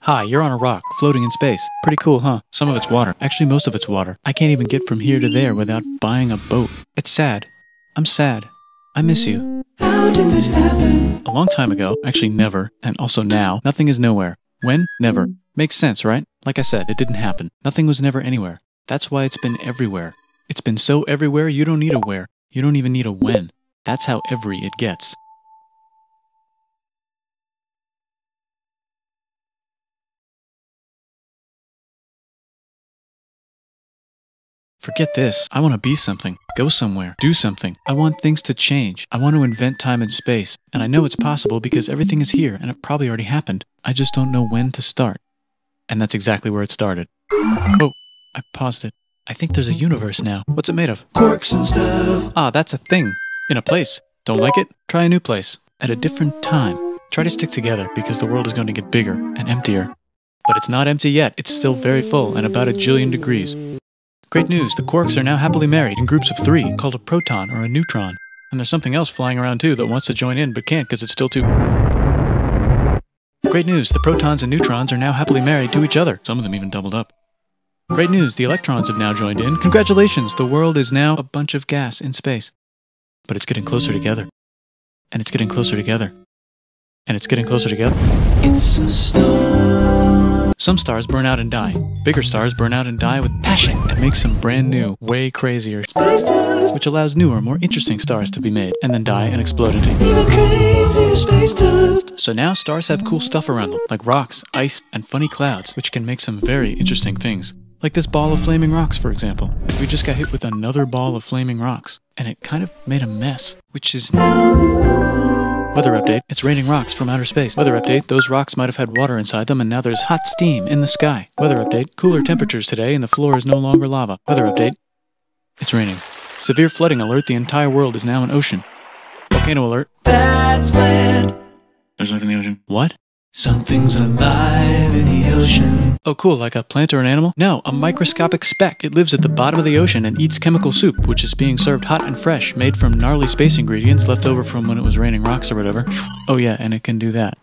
Hi, you're on a rock, floating in space. Pretty cool, huh? Some of it's water. Actually, most of it's water. I can't even get from here to there without buying a boat. It's sad. I'm sad. I miss you. How did this happen? A long time ago, actually never, and also now, nothing is nowhere. When? Never. Makes sense, right? Like I said, it didn't happen. Nothing was never anywhere. That's why it's been everywhere. It's been so everywhere you don't need a where. You don't even need a when. That's how every it gets. Forget this. I want to be something. Go somewhere. Do something. I want things to change. I want to invent time and space. And I know it's possible because everything is here and it probably already happened. I just don't know when to start. And that's exactly where it started. Oh, I paused it. I think there's a universe now. What's it made of? Quarks and stuff. Ah, that's a thing. In a place. Don't like it? Try a new place. At a different time. Try to stick together because the world is going to get bigger and emptier. But it's not empty yet. It's still very full and about 1 jillion degrees. Great news, the quarks are now happily married in groups of 3, called a proton or a neutron. And there's something else flying around too that wants to join in but can't because it's still too... Great news, the protons and neutrons are now happily married to each other. Some of them even doubled up. Great news, the electrons have now joined in. Congratulations, the world is now a bunch of gas in space. But it's getting closer together. And it's getting closer together. And it's getting closer together. It's a star. Some stars burn out and die. Bigger stars burn out and die with passion and make some brand new, way crazier Space dust. which allows newer, more interesting stars to be made and then die and explode into. Even crazier space dust. So now stars have cool stuff around them, like rocks, ice, and funny clouds, which can make some very interesting things. Like this ball of flaming rocks, for example. We just got hit with another ball of flaming rocks, and it kind of made a mess, which is Now the moon. Weather update, it's raining rocks from outer space. Weather update, those rocks might have had water inside them and now there's hot steam in the sky. Weather update, cooler temperatures today and the floor is no longer lava. Weather update, it's raining. Severe flooding alert, the entire world is now an ocean. Volcano alert. That's land. There's life in the ocean. What? Something's alive in the ocean. Oh cool, like a plant or an animal? No, a microscopic speck. It lives at the bottom of the ocean and eats chemical soup, which is being served hot and fresh, made from gnarly space ingredients left over from when it was raining rocks or whatever. Oh yeah, and it can do that.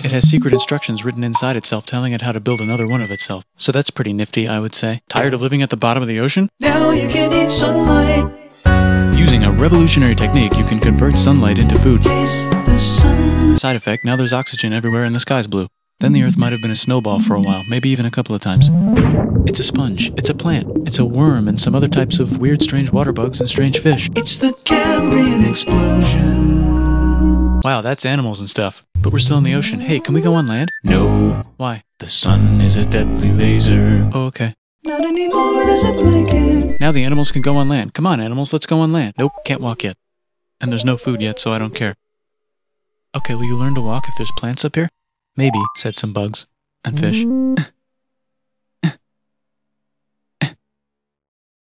It has secret instructions written inside itself telling it how to build another one of itself. So that's pretty nifty, I would say. Tired of living at the bottom of the ocean? Now you can eat sunlight. Using a revolutionary technique, you can convert sunlight into food. Taste the sun. Side effect, now there's oxygen everywhere and the sky's blue. Then the Earth might have been a snowball for a while, maybe even a couple of times. It's a sponge, it's a plant, it's a worm and some other types of weird strange water bugs and strange fish. It's the Cambrian explosion. Wow, that's animals and stuff. But we're still in the ocean. Hey, can we go on land? No. Why? The sun is a deadly laser. Oh, okay. Not anymore, there's a blanket. Now the animals can go on land. Come on, animals, let's go on land. Nope, can't walk yet. And there's no food yet, so I don't care. Okay, will you learn to walk if there's plants up here? Maybe, said some bugs. And fish.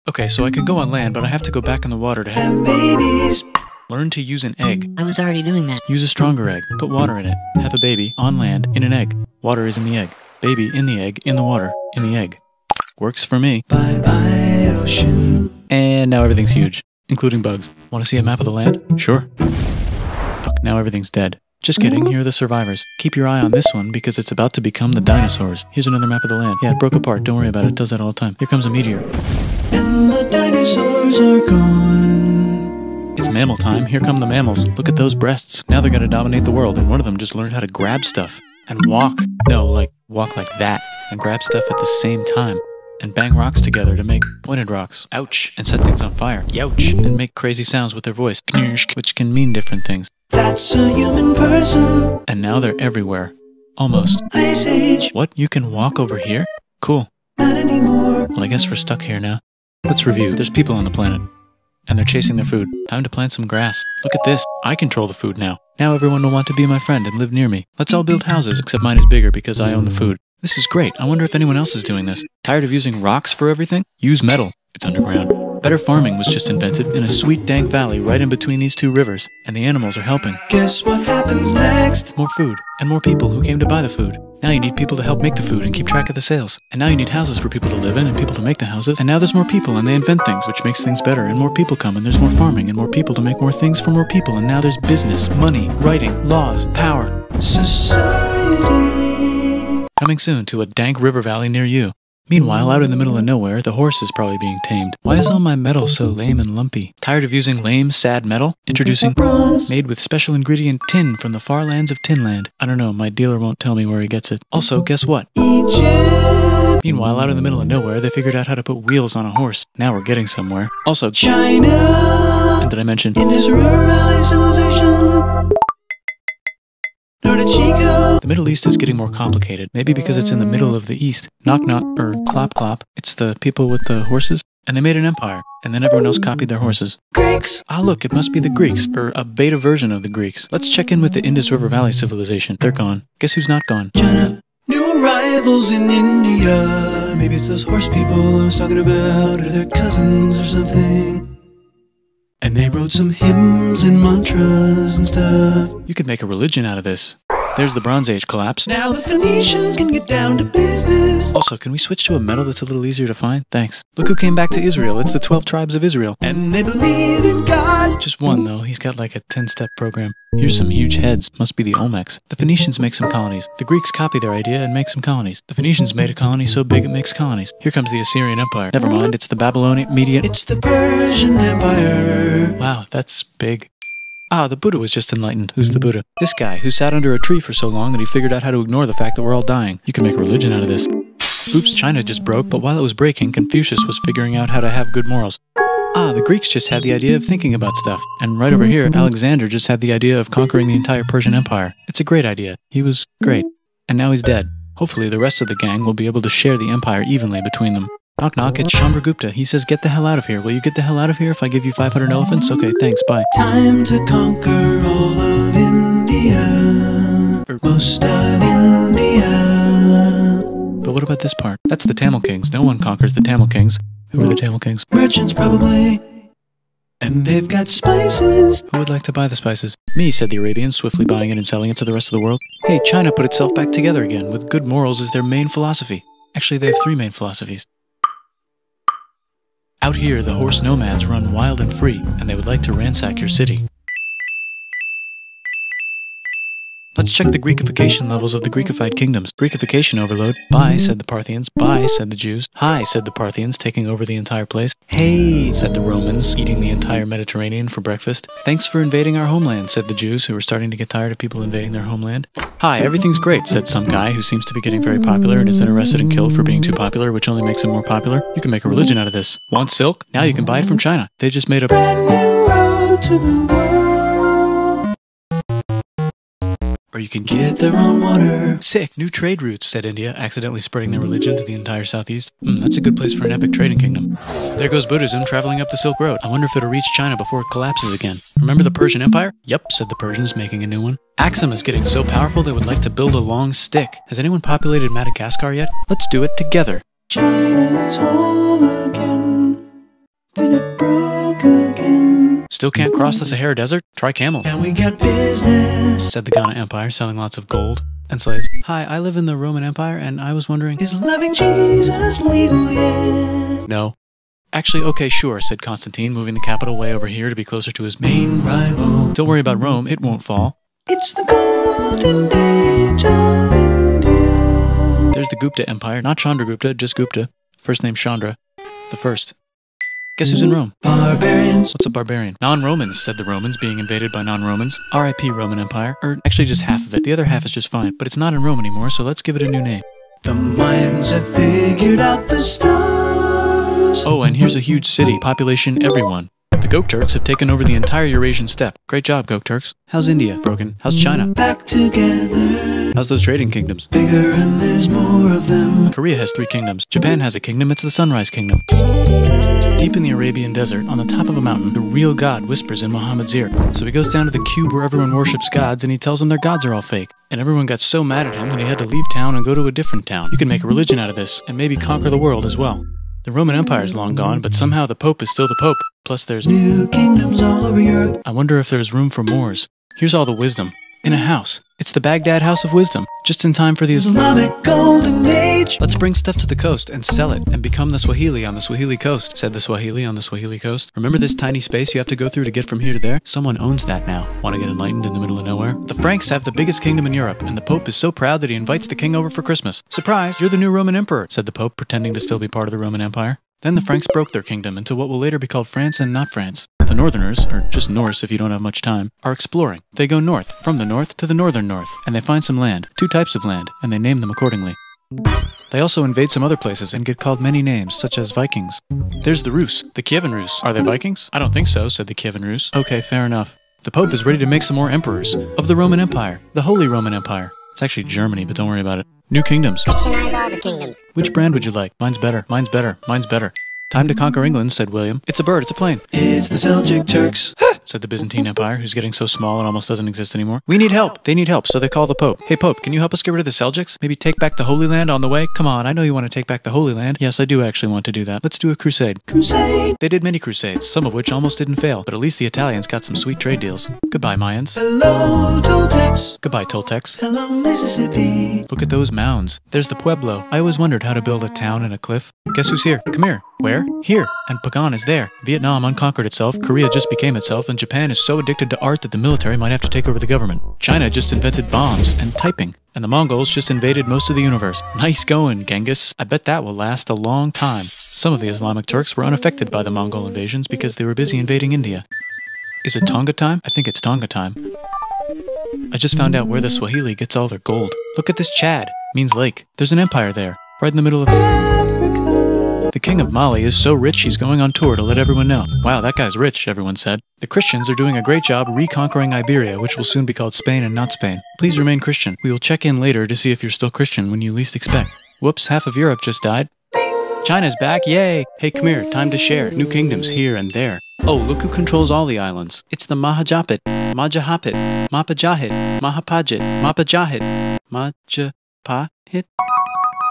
Okay, so I can go on land, but I have to go back in the water to Have babies. learn to use an egg. I was already doing that. Use a stronger egg. Put water in it. Have a baby on land in an egg. Water is in the egg. Baby in the egg, in the water, in the egg. Works for me. Bye bye, ocean. And now everything's huge, including bugs. Want to see a map of the land? Sure. Look, now everything's dead. Just kidding, here are the survivors. Keep your eye on this one because it's about to become the dinosaurs. Here's another map of the land. Yeah, it broke apart. Don't worry about it. It does that all the time. Here comes a meteor. And the dinosaurs are gone. It's mammal time. Here come the mammals. Look at those breasts. Now they're gonna dominate the world, and one of them just learned how to grab stuff. And walk. No, like, walk like that. And grab stuff at the same time. And bang rocks together to make pointed rocks. Ouch. And set things on fire. Youch. And make crazy sounds with their voice. Knirsch, which can mean different things. That's a human person. And now they're everywhere. Almost. Ice Age. What? You can walk over here? Cool. Not anymore. Well, I guess we're stuck here now. Let's review. There's people on the planet. And they're chasing their food. Time to plant some grass. Look at this. I control the food now. Now everyone will want to be my friend and live near me. Let's all build houses, except mine is bigger because I own the food. This is great. I wonder if anyone else is doing this. Tired of using rocks for everything? Use metal. It's underground. Better farming was just invented in a sweet dank valley right in between these two rivers. And the animals are helping. Guess what happens next? More food. And more people who came to buy the food. Now you need people to help make the food and keep track of the sales. And now you need houses for people to live in and people to make the houses. And now there's more people and they invent things, which makes things better. And more people come and there's more farming and more people to make more things for more people. And now there's business, money, writing, laws, power. Society. Coming soon to a dank river valley near you. Meanwhile, out in the middle of nowhere, the horse is probably being tamed. Why is all my metal so lame and lumpy? Tired of using lame, sad metal? Introducing bronze, made with special ingredient tin from the far lands of Tinland. I don't know, my dealer won't tell me where he gets it. Also, guess what? Egypt! Meanwhile, out in the middle of nowhere, they figured out how to put wheels on a horse. Now we're getting somewhere. Also, China! And did I mention Indus River Valley Civilization? Chico. The Middle East is getting more complicated, maybe because it's in the middle of the East. Knock knock, or clop clop. It's the people with the horses. And they made an empire, and then everyone else copied their horses. Greeks! Ah look, it must be the Greeks, or a beta version of the Greeks. Let's check in with the Indus River Valley civilization. They're gone. Guess who's not gone? China. New arrivals in India. Maybe it's those horse people I was talking about, or their cousins or something. And they wrote some hymns and mantras and stuff. You could make a religion out of this. There's the Bronze Age collapse. Now the Phoenicians can get down to business. Also, can we switch to a metal that's a little easier to find? Thanks. Look who came back to Israel. It's the 12 tribes of Israel. And they believe in God. Just one, though. He's got like a 10-step program. Here's some huge heads. Must be the Olmecs. The Phoenicians make some colonies. The Greeks copy their idea and make some colonies. The Phoenicians made a colony so big it makes colonies. Here comes the Assyrian Empire. Never mind, it's the Babylonian Median. It's the Persian Empire. Wow, that's big. Ah, the Buddha was just enlightened. Who's the Buddha? This guy, who sat under a tree for so long that he figured out how to ignore the fact that we're all dying. You can make a religion out of this. Oops, China just broke, but while it was breaking, Confucius was figuring out how to have good morals. Ah, the Greeks just had the idea of thinking about stuff. And right over here, Alexander just had the idea of conquering the entire Persian Empire. It's a great idea. He was great. And now he's dead. Hopefully the rest of the gang will be able to share the empire evenly between them. Knock knock, it's Chandragupta. He says, get the hell out of here. Will you get the hell out of here if I give you 500 elephants? Okay, thanks, bye. Time to conquer all of India. Or most of India. But what about this part? That's the Tamil Kings. No one conquers the Tamil Kings. Who are the Tamil Kings? Merchants, probably. And they've got spices. Who would like to buy the spices? Me, said the Arabians, swiftly buying it and selling it to the rest of the world. Hey, China put itself back together again, with good morals as their main philosophy. Actually, they have 3 main philosophies. Out here, the horse nomads run wild and free, and they would like to ransack your city. Let's check the Greekification levels of the Greekified kingdoms. Greekification overload. Bye, said the Parthians. Bye, said the Jews. Hi, said the Parthians, taking over the entire place. Hey, said the Romans, eating the entire Mediterranean for breakfast. Thanks for invading our homeland, said the Jews, who were starting to get tired of people invading their homeland. Hi, everything's great, said some guy who seems to be getting very popular and is then arrested and killed for being too popular, which only makes him more popular. You can make a religion out of this. Want silk? Now you can buy it from China. They just made a Brand new road to the world. Or you can Get their own water. Sick, new trade routes, said India, accidentally spreading their religion to the entire southeast. That's a good place for an epic trading kingdom. There goes Buddhism traveling up the Silk Road. I wonder if it'll reach China before it collapses again. Remember the Persian Empire? Yup, said the Persians, making a new one. Axum is getting so powerful they would like to build a long stick. Has anyone populated Madagascar yet? Let's do it together. China's whole again. Then it broke again. Still can't cross the Sahara Desert? Try camels. Now we got business. Said the Ghana Empire, selling lots of gold and slaves. Hi, I live in the Roman Empire, and I was wondering... Is loving Jesus legal yet? No. Actually, okay, sure, said Constantine, moving the capital way over here to be closer to his main rival. Don't worry about Rome, it won't fall. It's the golden age of India. There's the Gupta Empire, not Chandragupta, just Gupta. First name Chandra. The first. Guess who's in Rome? Barbarians. What's a barbarian? Non-Romans, said the Romans, being invaded by non-Romans. R.I.P. Roman Empire. Or actually just half of it. The other half is just fine. But it's not in Rome anymore, so let's give it a new name. The Mayans have figured out the stars. Oh, and here's a huge city. Population everyone. The Gokturks have taken over the entire Eurasian steppe. Great job, Gokturks. How's India? Broken. How's China? Back together. How's those trading kingdoms? Bigger and there's more of them. Korea has 3 kingdoms. Japan has a kingdom. It's the Sunrise Kingdom. Deep in the Arabian desert, on the top of a mountain, the real God whispers in Muhammad's ear. So he goes down to the cube where everyone worships gods, and he tells them their gods are all fake. And everyone got so mad at him that he had to leave town and go to a different town. You can make a religion out of this, and maybe conquer the world as well. The Roman Empire is long gone, but somehow the Pope is still the Pope. Plus there's new kingdoms all over Europe. I wonder if there's room for Moors. Here's all the wisdom. In a house. It's the Baghdad House of Wisdom, just in time for the Islamic Golden Age. Let's bring stuff to the coast and sell it and become the Swahili on the Swahili coast, said the Swahili on the Swahili coast. Remember this tiny space you have to go through to get from here to there? Someone owns that now. Want to get enlightened in the middle of nowhere? The Franks have the biggest kingdom in Europe, and the Pope is so proud that he invites the king over for Christmas. Surprise, you're the new Roman emperor, said the Pope, pretending to still be part of the Roman Empire. Then the Franks broke their kingdom into what will later be called France and not France. The Northerners, or just Norse if you don't have much time, are exploring. They go north, from the north to the northern north, and they find some land, 2 types of land, and they name them accordingly. They also invade some other places and get called many names, such as Vikings. There's the Rus, the Kievan Rus. Are they Vikings? I don't think so, said the Kievan Rus. Okay, fair enough. The Pope is ready to make some more emperors of the Roman Empire, the Holy Roman Empire. It's actually Germany, but don't worry about it. New kingdoms. Christianize all the kingdoms. Which brand would you like? Mine's better, mine's better, mine's better. Time to conquer England, said William. It's a bird, it's a plane. It's the Seljuk Turks, said the Byzantine Empire, who's getting so small it almost doesn't exist anymore. We need help. They need help, so they call the Pope. Hey Pope, can you help us get rid of the Seljuks? Maybe take back the Holy Land on the way? Come on, I know you want to take back the Holy Land. Yes, I do actually want to do that. Let's do a crusade. Crusade. They did many crusades, some of which almost didn't fail, but at least the Italians got some sweet trade deals. Goodbye, Mayans. Hello, Toltecs. Goodbye, Toltecs. Hello, Mississippi. Look at those mounds. There's the Pueblo. I always wondered how to build a town in a cliff. Guess who's here? Come here. Where? Here. And Pagan is there. Vietnam unconquered itself, Korea just became itself, and Japan is so addicted to art that the military might have to take over the government. China just invented bombs and typing. And the Mongols just invaded most of the universe. Nice going, Genghis. I bet that will last a long time. Some of the Islamic Turks were unaffected by the Mongol invasions because they were busy invading India. Is it Tonga time? I think it's Tonga time. I just found out where the Swahili gets all their gold. Look at this Chad. Means lake. There's an empire there, right in the middle of Africa. The king of Mali is so rich he's going on tour to let everyone know. Wow, that guy's rich, everyone said. The Christians are doing a great job reconquering Iberia, which will soon be called Spain and not Spain. Please remain Christian. We will check in later to see if you're still Christian when you least expect. Whoops, half of Europe just died. China's back, yay! Hey, come here, time to share. New kingdoms here and there. Oh, look who controls all the islands. It's the Mahajapit, Majapahit, Mapajahit, Mahapajit, Mapajahit, Majapahit.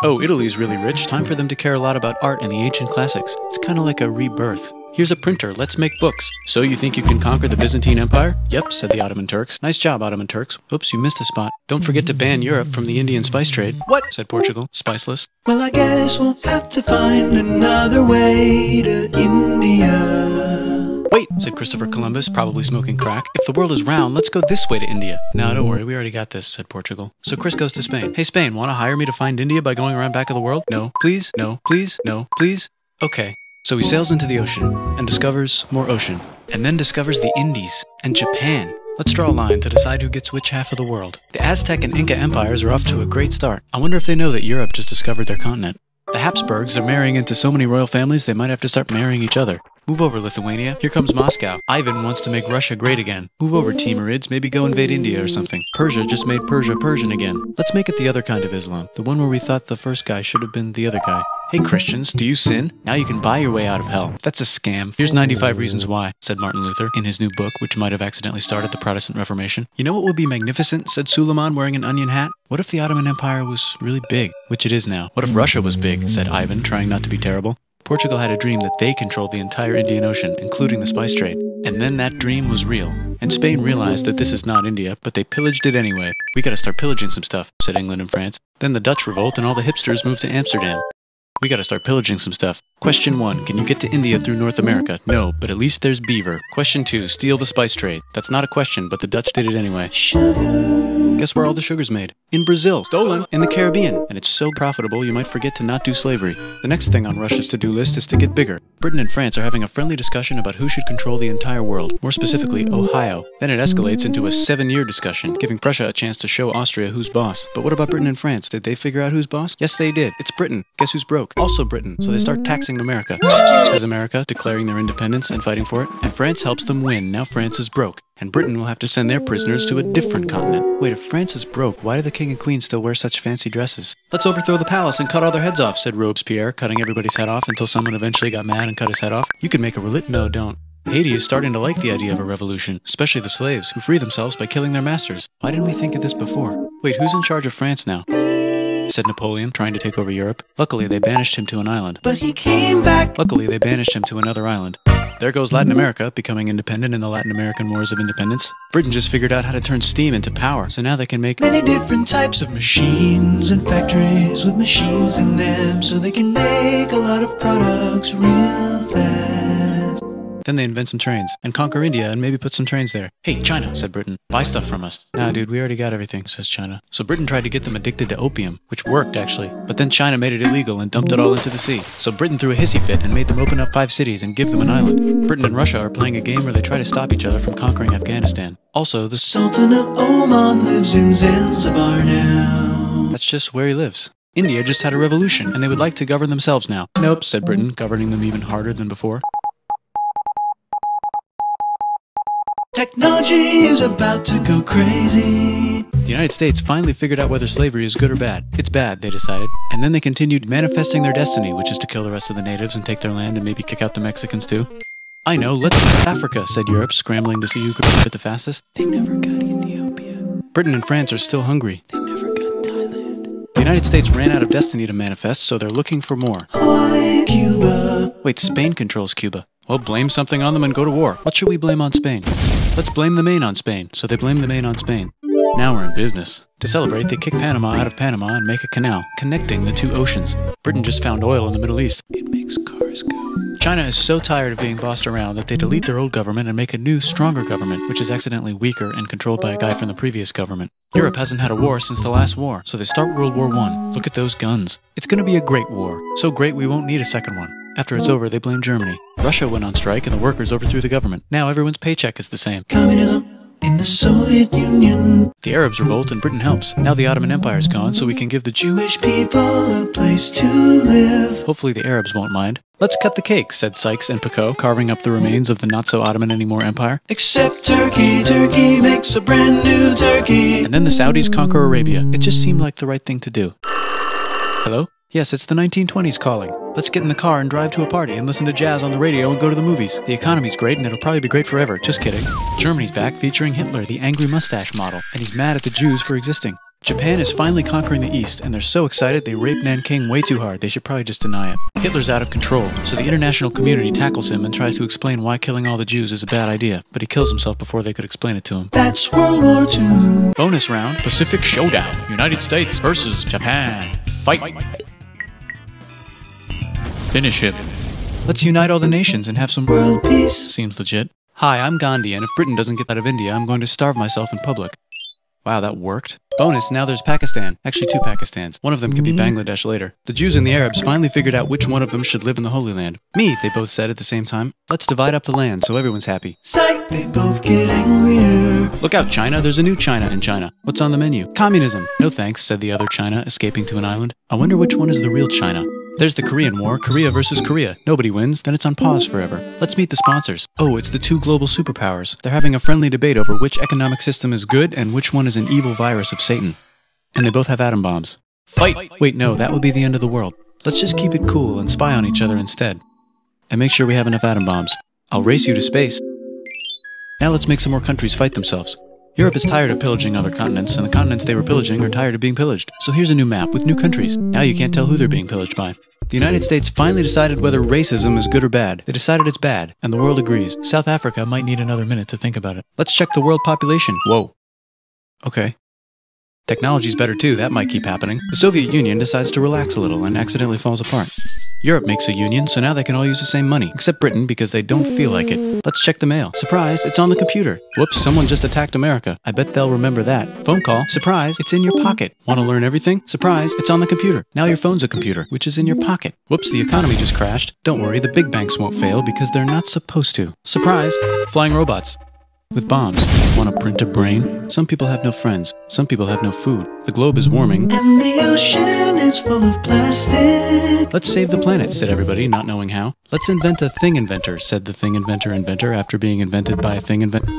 Oh, Italy's really rich. Time for them to care a lot about art and the ancient classics. It's kind of like a rebirth. Here's a printer, let's make books. So you think you can conquer the Byzantine Empire? Yep, said the Ottoman Turks. Nice job, Ottoman Turks. Oops, you missed a spot. Don't forget to ban Europe from the Indian spice trade. What? Said Portugal, spiceless. Well, I guess we'll have to find another way to India. Wait, said Christopher Columbus, probably smoking crack. If the world is round, let's go this way to India. No, don't worry, we already got this, said Portugal. So Chris goes to Spain. Hey Spain, want to hire me to find India by going around back of the world? No, please, no, please, no, please. Okay. So he sails into the ocean and discovers more ocean, and then discovers the Indies and Japan. Let's draw a line to decide who gets which half of the world. The Aztec and Inca empires are off to a great start. I wonder if they know that Europe just discovered their continent. The Habsburgs are marrying into so many royal families they might have to start marrying each other. Move over, Lithuania. Here comes Moscow. Ivan wants to make Russia great again. Move over, Timurids. Maybe go invade India or something. Persia just made Persia Persian again. Let's make it the other kind of Islam. The one where we thought the first guy should have been the other guy. Hey Christians, do you sin? Now you can buy your way out of hell. That's a scam. Here's 95 Reasons Why, said Martin Luther in his new book, which might have accidentally started the Protestant Reformation. You know what would be magnificent, said Suleiman wearing an onion hat? What if the Ottoman Empire was really big, which it is now? What if Russia was big, said Ivan, trying not to be terrible. Portugal had a dream that they controlled the entire Indian Ocean, including the spice trade. And then that dream was real. And Spain realized that this is not India, but they pillaged it anyway. We gotta start pillaging some stuff, said England and France. Then the Dutch revolt and all the hipsters moved to Amsterdam. We gotta start pillaging some stuff. Question 1, can you get to India through North America? No, but at least there's beaver. Question 2, steal the spice trade. That's not a question, but the Dutch did it anyway. Sugar. Guess where all the sugar's made? In Brazil. Stolen. In the Caribbean. And it's so profitable you might forget to not do slavery. The next thing on Russia's to-do list is to get bigger. Britain and France are having a friendly discussion about who should control the entire world, more specifically Ohio. Then it escalates into a 7-year discussion, giving Prussia a chance to show Austria who's boss. But what about Britain and France? Did they figure out who's boss? Yes, they did. It's Britain. Guess who's broke? Also Britain. So they start taxing America. Says America, declaring their independence and fighting for it. And France helps them win. Now France is broke. And Britain will have to send their prisoners to a different continent. Wait, if France is broke, why do the king and queen still wear such fancy dresses? Let's overthrow the palace and cut all their heads off, said Robespierre, cutting everybody's head off until someone eventually got mad and cut his head off. You could make a No, don't. Haiti is starting to like the idea of a revolution, especially the slaves, who free themselves by killing their masters. Why didn't we think of this before? Wait, who's in charge of France now? Said Napoleon, trying to take over Europe. Luckily, they banished him to an island. But he came back. Luckily, they banished him to another island. There goes Latin America, becoming independent in the Latin American Wars of Independence. Britain just figured out how to turn steam into power, so now they can make many different types of machines and factories with machines in them, so they can make a lot of products real fast. Then they invent some trains, and conquer India and maybe put some trains there. Hey, China, said Britain, buy stuff from us. Nah, dude, we already got everything, says China. So Britain tried to get them addicted to opium, which worked, actually. But then China made it illegal and dumped it all into the sea. So Britain threw a hissy fit and made them open up 5 cities and give them an island. Britain and Russia are playing a game where they try to stop each other from conquering Afghanistan. Also, the Sultan of Oman lives in Zanzibar now. That's just where he lives. India just had a revolution, and they would like to govern themselves now. Nope, said Britain, governing them even harder than before. Technology is about to go crazy. The United States finally figured out whether slavery is good or bad. It's bad, they decided. And then they continued manifesting their destiny, which is to kill the rest of the natives and take their land and maybe kick out the Mexicans too. I know, let's Africa, said Europe, scrambling to see who could fit the fastest. They never got Ethiopia. Britain and France are still hungry. They never got Thailand. The United States ran out of destiny to manifest, so they're looking for more. Hawaii, Cuba. Wait, Spain controls Cuba. Well, blame something on them and go to war. What should we blame on Spain? Let's blame the Maine on Spain. So they blame the Maine on Spain. Now we're in business. To celebrate, they kick Panama out of Panama and make a canal, connecting the 2 oceans. Britain just found oil in the Middle East. It makes cars go. China is so tired of being bossed around that they delete their old government and make a new, stronger government, which is accidentally weaker and controlled by a guy from the previous government. Europe hasn't had a war since the last war, so they start World War I. Look at those guns. It's gonna be a great war. So great we won't need a second one. After it's over, they blame Germany. Russia went on strike and the workers overthrew the government. Now everyone's paycheck is the same. Communism in the Soviet Union. The Arabs revolt and Britain helps. Now the Ottoman Empire's gone, so we can give the Jewish people a place to live. Hopefully the Arabs won't mind. Let's cut the cake, said Sykes and Picot, carving up the remains of the not-so-Ottoman-anymore empire. Except Turkey. Turkey makes a brand new Turkey. And then the Saudis conquer Arabia. It just seemed like the right thing to do. Hello? Yes, it's the 1920s calling. Let's get in the car and drive to a party and listen to jazz on the radio and go to the movies. The economy's great and it'll probably be great forever. Just kidding. Germany's back featuring Hitler, the angry mustache model, and he's mad at the Jews for existing. Japan is finally conquering the East, and they're so excited they raped Nanking way too hard. They should probably just deny it. Hitler's out of control, so the international community tackles him and tries to explain why killing all the Jews is a bad idea, but he kills himself before they could explain it to him. That's World War II. Bonus round, Pacific Showdown. United States versus Japan. Fight! Finish him. Let's unite all the nations and have some world peace. Seems legit. Hi, I'm Gandhi, and if Britain doesn't get out of India, I'm going to starve myself in public. Wow, that worked. Bonus, now there's Pakistan. Actually, 2 Pakistans. One of them could be Bangladesh later. The Jews and the Arabs finally figured out which one of them should live in the Holy Land. Me, they both said at the same time. Let's divide up the land so everyone's happy. Psych, they both get angrier. Look out, China. There's a new China in China. What's on the menu? Communism. No thanks, said the other China, escaping to an island. I wonder which one is the real China. There's the Korean War, Korea versus Korea. Nobody wins, then it's on pause forever. Let's meet the sponsors. Oh, it's the 2 global superpowers. They're having a friendly debate over which economic system is good and which one is an evil virus of Satan. And they both have atom bombs. Fight! Wait, no, that would be the end of the world. Let's just keep it cool and spy on each other instead. And make sure we have enough atom bombs. I'll race you to space. Now let's make some more countries fight themselves. Europe is tired of pillaging other continents, and the continents they were pillaging are tired of being pillaged. So here's a new map with new countries. Now you can't tell who they're being pillaged by. The United States finally decided whether racism is good or bad. They decided it's bad, and the world agrees. South Africa might need another minute to think about it. Let's check the world population. Whoa. Okay. Technology's better too, that might keep happening. The Soviet Union decides to relax a little and accidentally falls apart. Europe makes a union, so now they can all use the same money, except Britain because they don't feel like it. Let's check the mail. Surprise, it's on the computer. Whoops, someone just attacked America. I bet they'll remember that. Phone call. Surprise, it's in your pocket. Want to learn everything? Surprise, it's on the computer. Now your phone's a computer, which is in your pocket. Whoops, the economy just crashed. Don't worry, the big banks won't fail because they're not supposed to. Surprise, flying robots. With bombs. Want to print a brain? Some people have no friends. Some people have no food. The globe is warming. And the ocean is full of plastic. Let's save the planet, said everybody, not knowing how. Let's invent a thing inventor, said the thing inventor after being invented by a thing inventor.